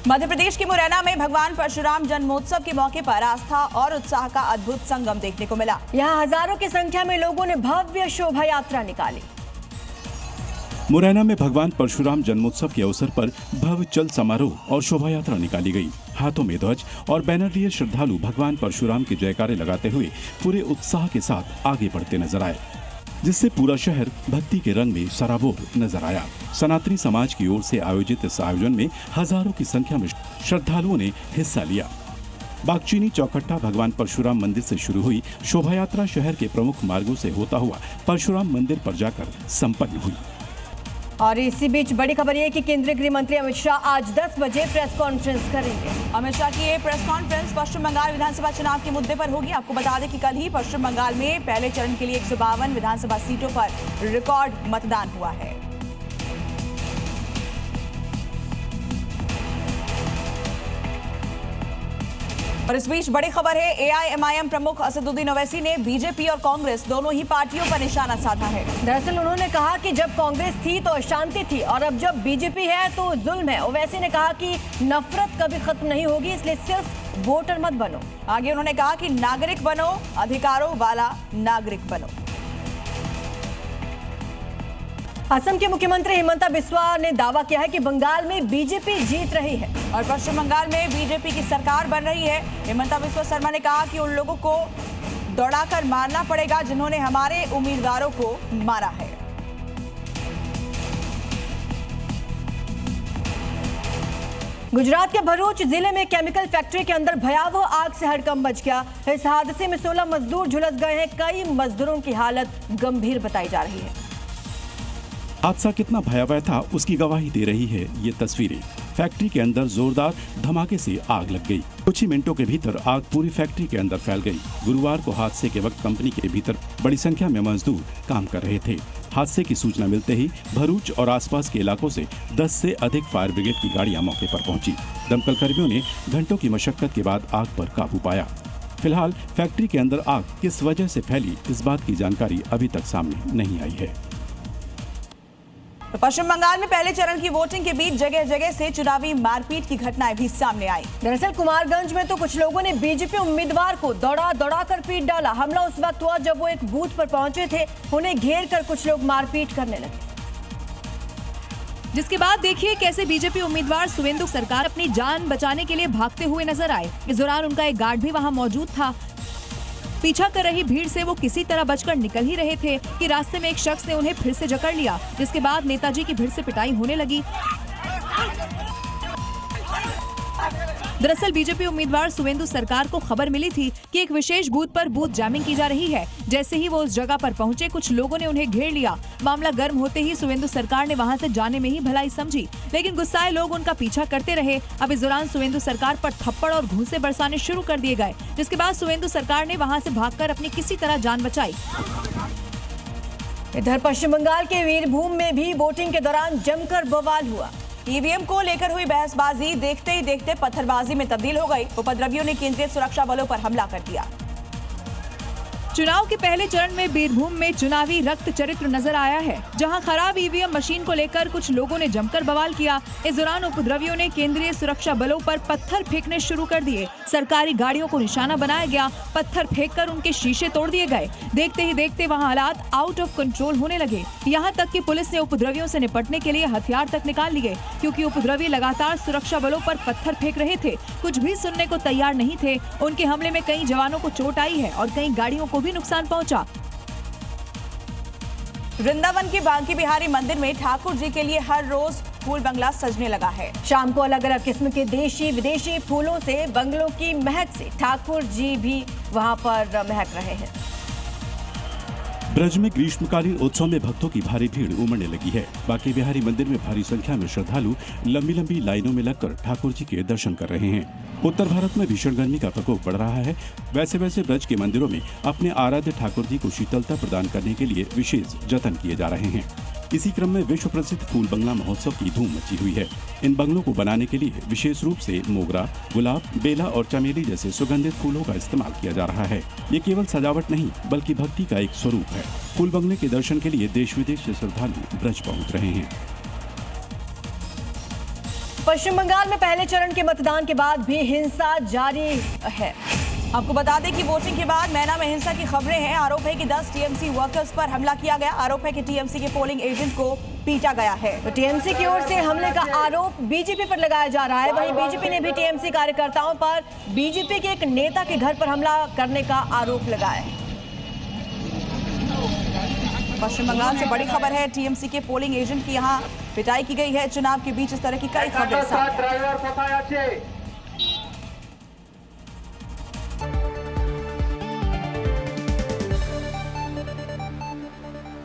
मध्य प्रदेश के मुरैना में भगवान परशुराम जन्मोत्सव के मौके पर आस्था और उत्साह का अद्भुत संगम देखने को मिला। यहाँ हजारों की संख्या में लोगों ने भव्य शोभा यात्रा निकाली। मुरैना में भगवान परशुराम जन्मोत्सव के अवसर पर भव्य चल समारोह और शोभा यात्रा निकाली गई। हाथों में ध्वज और बैनर लिए श्रद्धालु भगवान परशुराम के जयकारे लगाते हुए पूरे उत्साह के साथ आगे बढ़ते नजर आए, जिससे पूरा शहर भक्ति के रंग में सराबोर नजर आया। सनातनी समाज की ओर से आयोजित इस आयोजन में हजारों की संख्या में श्रद्धालुओं ने हिस्सा लिया। बागचीनी चौखट्टा भगवान परशुराम मंदिर से शुरू हुई शोभा यात्रा शहर के प्रमुख मार्गों से होता हुआ परशुराम मंदिर पर जाकर संपन्न हुई। और इसी बीच बड़ी खबर ये कि केंद्रीय गृह मंत्री अमित शाह आज 10 बजे प्रेस कॉन्फ्रेंस करेंगे। अमित शाह की ये प्रेस कॉन्फ्रेंस पश्चिम बंगाल विधानसभा चुनाव के मुद्दे पर होगी। आपको बता दें कि कल ही पश्चिम बंगाल में पहले चरण के लिए 152 विधानसभा सीटों पर रिकॉर्ड मतदान हुआ है। और इस बीच बड़ी खबर है, एआईएमआईएम प्रमुख असदुद्दीन ओवैसी ने बीजेपी और कांग्रेस दोनों ही पार्टियों पर निशाना साधा है। दरअसल उन्होंने कहा कि जब कांग्रेस थी तो अशांति थी और अब जब बीजेपी है तो जुल्म है। ओवैसी ने कहा कि नफरत कभी खत्म नहीं होगी, इसलिए सिर्फ वोटर मत बनो। आगे उन्होंने कहा कि नागरिक बनो, अधिकारों वाला नागरिक बनो। असम के मुख्यमंत्री हिमंता बिस्वा ने दावा किया है कि बंगाल में बीजेपी जीत रही है और पश्चिम बंगाल में बीजेपी की सरकार बन रही है। हिमंता बिस्वा शर्मा ने कहा कि उन लोगों को दौड़ाकर मारना पड़ेगा जिन्होंने हमारे उम्मीदवारों को मारा है। गुजरात के भरूच जिले में केमिकल फैक्ट्री के अंदर भयावह आग से हड़कंप मच गया। इस हादसे में 16 मजदूर झुलस गए हैं। कई मजदूरों की हालत गंभीर बताई जा रही है। हादसा कितना भयावह था उसकी गवाही दे रही है ये तस्वीरें। फैक्ट्री के अंदर जोरदार धमाके से आग लग गई। कुछ ही मिनटों के भीतर आग पूरी फैक्ट्री के अंदर फैल गई। गुरुवार को हादसे के वक्त कंपनी के भीतर बड़ी संख्या में मजदूर काम कर रहे थे। हादसे की सूचना मिलते ही भरूच और आसपास के इलाकों से 10 से अधिक फायर ब्रिगेड की गाड़ियां मौके पर पहुंची। दमकल कर्मियों ने घंटों की मशक्कत के बाद आग पर काबू पाया। फिलहाल फैक्ट्री के अंदर आग किस वजह से फैली इस बात की जानकारी अभी तक सामने नहीं आई है। तो पश्चिम बंगाल में पहले चरण की वोटिंग के बीच जगह जगह से चुनावी मारपीट की घटनाएं भी सामने आई। दरअसल कुमारगंज में तो कुछ लोगों ने बीजेपी उम्मीदवार को दौड़ा कर पीट डाला। हमला उस वक्त हुआ जब वो एक बूथ पर पहुंचे थे। उन्हें घेर कर कुछ लोग मारपीट करने लगे, जिसके बाद देखिए कैसे बीजेपी उम्मीदवार सुवेंदु सरकार अपनी जान बचाने के लिए भागते हुए नजर आए। इस दौरान उनका एक गार्ड भी वहां मौजूद था। पीछा कर रही भीड़ से वो किसी तरह बचकर निकल ही रहे थे कि रास्ते में एक शख्स ने उन्हें फिर से जकड़ लिया, जिसके बाद नेताजी की भीड़ से पिटाई होने लगी। दरअसल बीजेपी उम्मीदवार सुवेंदु सरकार को खबर मिली थी कि एक विशेष बूथ पर बूथ जैमिंग की जा रही है। जैसे ही वो उस जगह पर पहुंचे, कुछ लोगों ने उन्हें घेर लिया। मामला गर्म होते ही सुवेंदु सरकार ने वहां से जाने में ही भलाई समझी, लेकिन गुस्साए लोग उनका पीछा करते रहे। अब इस दौरान सुवेंदु सरकार पर थप्पड़ और घूंसे बरसाने शुरू कर दिए गए, जिसके बाद सुवेंदु सरकार ने वहां से भागकर अपनी किसी तरह जान बचाई। इधर पश्चिम बंगाल के वीरभूम में भी वोटिंग के दौरान जमकर बवाल हुआ। ईवीएम को लेकर हुई बहसबाजी देखते ही देखते पत्थरबाजी में तब्दील हो गई। उपद्रवियों ने केंद्रीय सुरक्षा बलों पर हमला कर दिया। चुनाव के पहले चरण में बीरभूम में चुनावी रक्त चरित्र नजर आया है, जहां खराब ईवीएम मशीन को लेकर कुछ लोगों ने जमकर बवाल किया। इस दौरान उपद्रवियों ने केंद्रीय सुरक्षा बलों पर पत्थर फेंकने शुरू कर दिए। सरकारी गाड़ियों को निशाना बनाया गया, पत्थर फेंककर उनके शीशे तोड़ दिए गए। देखते ही देखते वहां हालात आउट ऑफ कंट्रोल होने लगे। यहाँ तक कि पुलिस ने उपद्रवियों से निपटने के लिए हथियार तक निकाल लिए, क्योंकि उपद्रवी लगातार सुरक्षा बलों पर पत्थर फेंक रहे थे, कुछ भी सुनने को तैयार नहीं थे। उनके हमले में कई जवानों को चोट आई है और कई गाड़ियों को नुकसान पहुंचा। वृंदावन के बांकी बिहारी मंदिर में ठाकुर जी के लिए हर रोज फूल बंगला सजने लगा है। शाम को अलग अलग किस्म के देशी विदेशी फूलों से बंगलों की महक से ठाकुर जी भी वहां पर महक रहे हैं। ब्रज में ग्रीष्मकालीन उत्सव में भक्तों की भारी भीड़ उमड़ने लगी है। बांके बिहारी मंदिर में भारी संख्या में श्रद्धालु लंबी लंबी लाइनों में लगकर ठाकुर जी के दर्शन कर रहे हैं। उत्तर भारत में भीषण गर्मी का प्रकोप बढ़ रहा है। वैसे ब्रज के मंदिरों में अपने आराध्य ठाकुर जी को शीतलता प्रदान करने के लिए विशेष जतन किए जा रहे हैं। इसी क्रम में विश्व प्रसिद्ध फूल बंगला महोत्सव की धूम मची हुई है। इन बंगलों को बनाने के लिए विशेष रूप से मोगरा, गुलाब, बेला और चमेली जैसे सुगंधित फूलों का इस्तेमाल किया जा रहा है। ये केवल सजावट नहीं बल्कि भक्ति का एक स्वरूप है। फूल बंगले के दर्शन के लिए देश विदेश से श्रद्धालु ब्रज पहुंच रहे हैं। पश्चिम बंगाल में पहले चरण के मतदान के बाद भी हिंसा जारी है। आपको बता दें कि वोटिंग के बाद मैना में हिंसा की खबरें हैं। आरोप है कि 10 टीएमसी वर्कर्स पर हमला किया गया। आरोप है कि टीएमसी के पोलिंग एजेंट को पीटा गया है। तो टीएमसी की ओर से हमले का आरोप बीजेपी पर लगाया जा रहा है। वहीं बीजेपी ने भी टीएमसी कार्यकर्ताओं पर बीजेपी के एक नेता के घर पर हमला करने का आरोप लगाया है। पश्चिम बंगाल से बड़ी खबर है, टीएमसी के पोलिंग एजेंट की यहां पिटाई की गई है। चुनाव के बीच इस तरह की कई खबरें सामने।